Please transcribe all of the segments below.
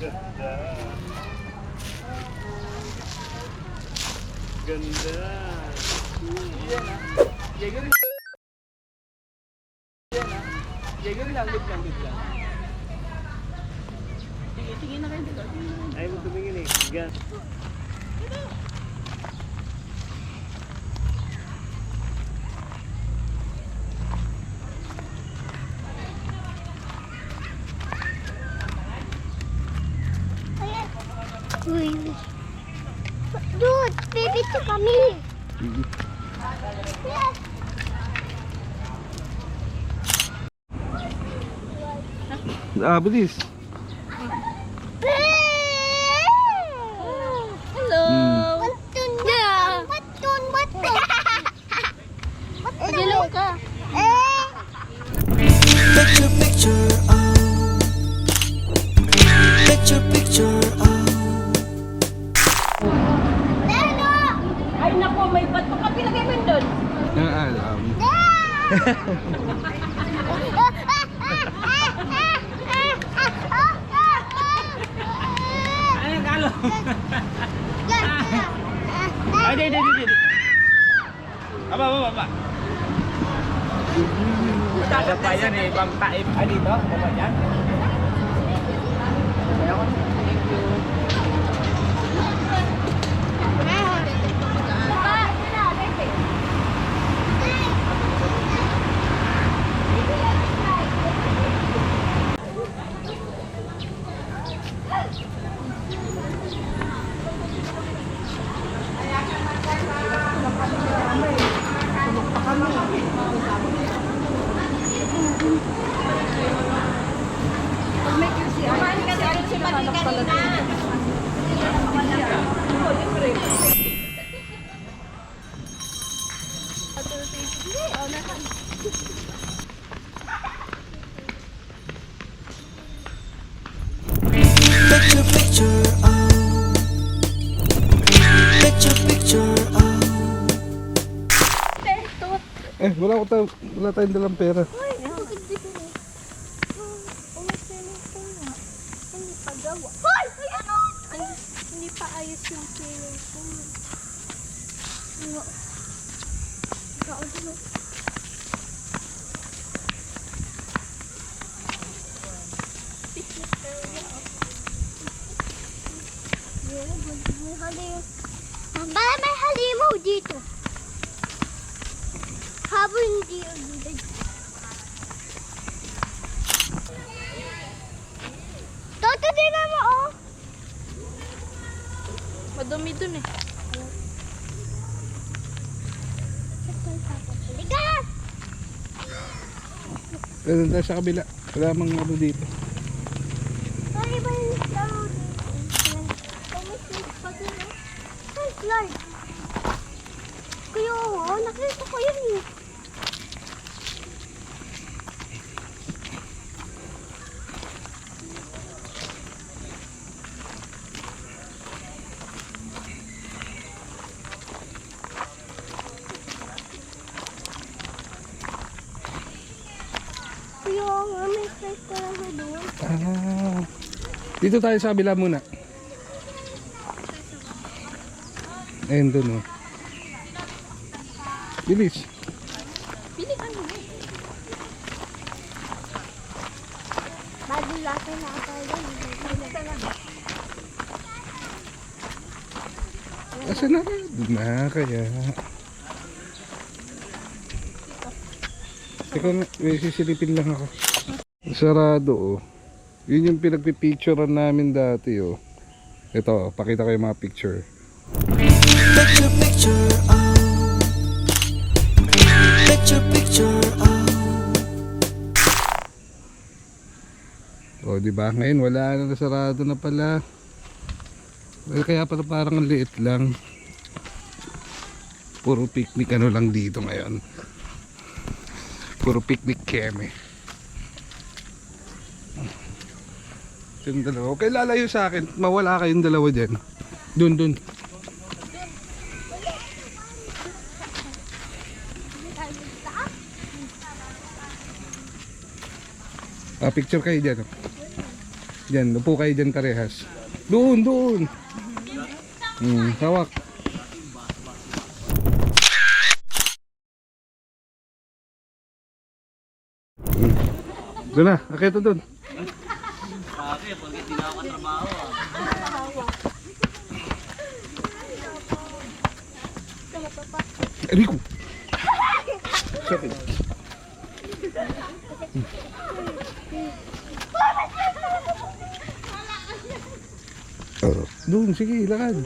Ganda. Ganda. Yan ah. Jaeger. Yan ah. Jaeger lang, good lang, good lang. Tingin na kayo dito. Ayaw mo tumingin eh. Gan. Uy. Dude, baby to kami. Yes. Bilis. Hello. Watun. Watun. Watun. Hello ka. Picture, picture, picture, picture, Ay nako, may bato ka pinagay mo doon. Ang alam. Ay, kalo. Ay, di. Aba. Ada pa yan eh, bang taib. Ay, dito? Baba yan? picture, picture, picture, picture, Wala tayong dalang pera. Hindi pa ayos yung feeling ko. Bakit may halimaw dito? Habang hindi Toto, di na mo, oh. Madumi dun eh. Halika! Pero tayo sa kabila. Wala mang ano dito. Ay, ba yung laro dito? Ay, slide. Kuya, oh, nakita ko yan eh. Kuya, may slide ka lang doon. Dito tayo sa kabila muna. Ayun dun oh. Bilis. Pili ka na. Bago lasa na tayo. Asa na ka? Doon na kaya. Teka na, may sisilipin lang ako. Sarado oh. Yun yung pinagpipicturean namin dati oh. Ito, pakita ko yung mga picture. picture, picture, picture, picture, O, di ba? Ngayon wala na, sarado na pala. Well, kaya pala parang ang liit lang. Puro picnic ano lang dito ngayon. Puro picnic keme. Yung dalawa. Okay, lalayo sa akin. Mawala kayong dalawa dyan. Dun. Picture kayo dyan. Diyan, upo kayo dyan parehas. Doon. Hawak. Doon na, akito doon. Rico. Sakit. Doon, sige, lakad.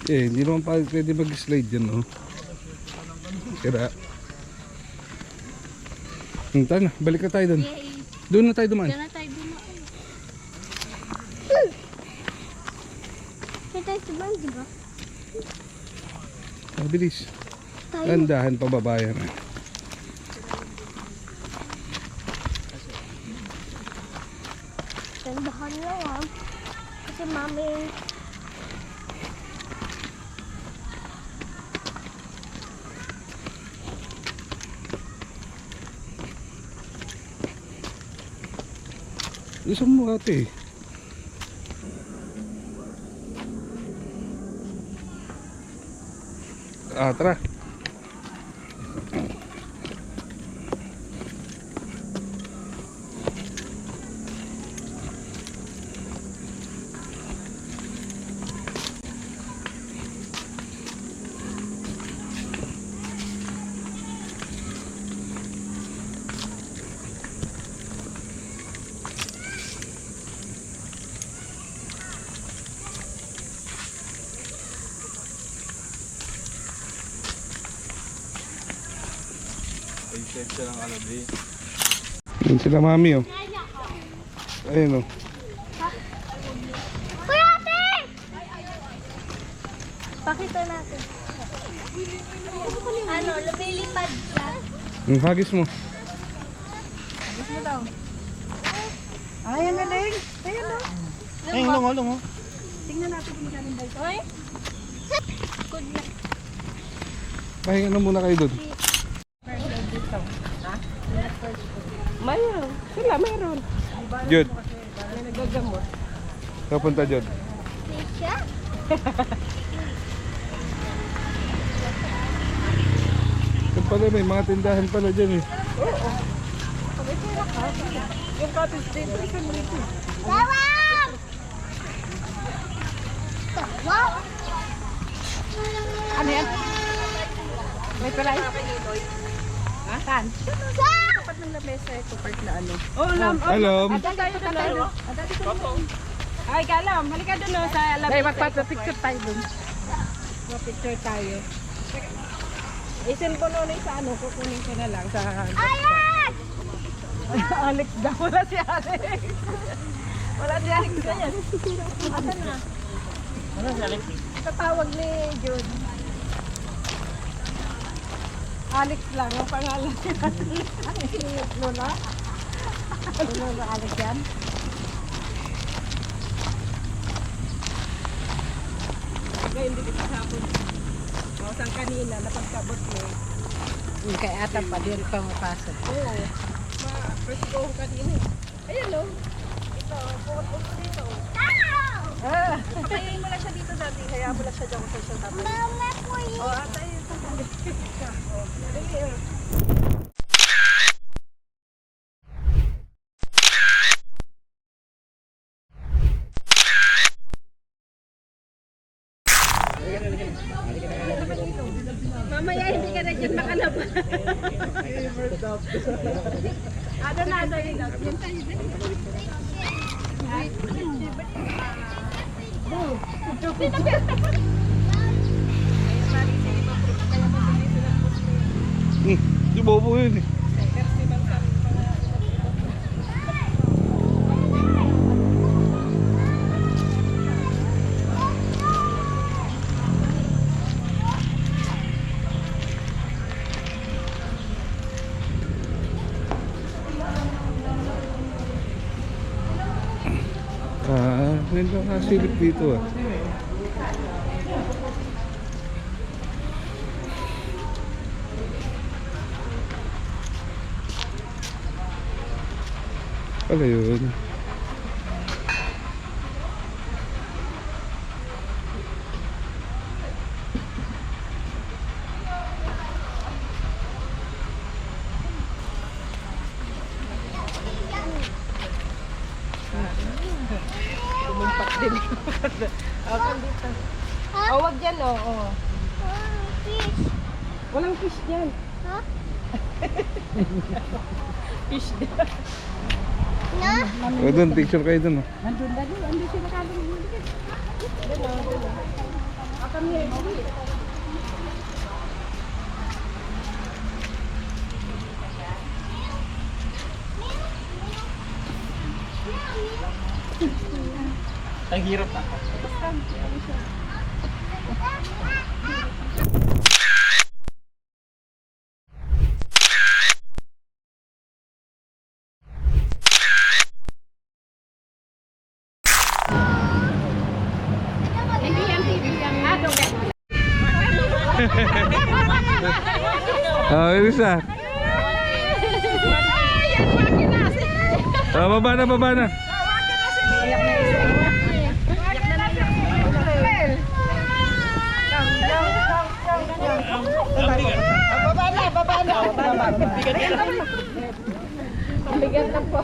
Hindi naman pwede mag-slide dyan, no? Sira. Tara na, balik na tayo doon. Doon na tayo dumaan. Diyan na tayo dumaan. May tayo subang, di ba? Mabilis. Tayo. Landahan pababayan. Tandahan lang ah. Kasi mami... Isang mo ate. Tara. Yan sila mami, oh. Ayun, oh. Kuya ate! Pakita natin. Ano, lumilipad siya. Yung hagis mo. Ay, ang galing. Ayan o. Ay, lungo. Tingnan natin kung magkano ba ito. Ay, Good na. Pahinga na muna kayo doon. mayroon. Sila, mayroon. Jod. May nagagamot. Kapunta Jod. Siya? Ito pala, may mga tindahan pala dyan, eh. Yung cottage dito, ikaw mo ito. Tawag! Tawag? Ano yan? May palay? Ha? Saan? Dapat ng lamesa ito, part na ano. Oh, Alam. tayo tayo. Ay, Galam, halika doon no, sa lamesa. Ay, magpapapicture tayo doon. Magpapicture tayo. Isin ko noon sa ano, kukunin ko na lang sa... Ayan! Alex daw, wala si Alex. Wala si Alex na yan. Asan na? Wala si Alex. Tatawag ni Jude. Alex lang, ang pangalan niya. Lola? Lola Alex yan? Ngayon, hindi kita hapon. Saan kanina, napagkabot mo. Yung kay ata pa, di rin pa mapasok. Oo. First go kanina. Ayan o. Ito, pumunta dito. Patayin mo lang siya dito dati. Kaya mo lang siya dyan kung siya tapos. Mama po yun. O, atay. Dali o. Mamaya hindi ka na dyan makalabas. Ada na, ada yun. Yan tayo. Di bobo yun, eh. May nakasilip dito, ah. Wala yun. Tumumpak din. Okay, dito. Oh, wag dyan, oh. Oh. Fish. Walang fish dyan. Ha? Fish dyan. Na? O doon, picture kayo doon. Oh. Nandun na doon. Andun sila kalong. Dyan, oh. Dyan, oh. Ah, come here. Come here. Ang hirap na. Yun isa. Baba na, baba na. Baba na. Bigat na po.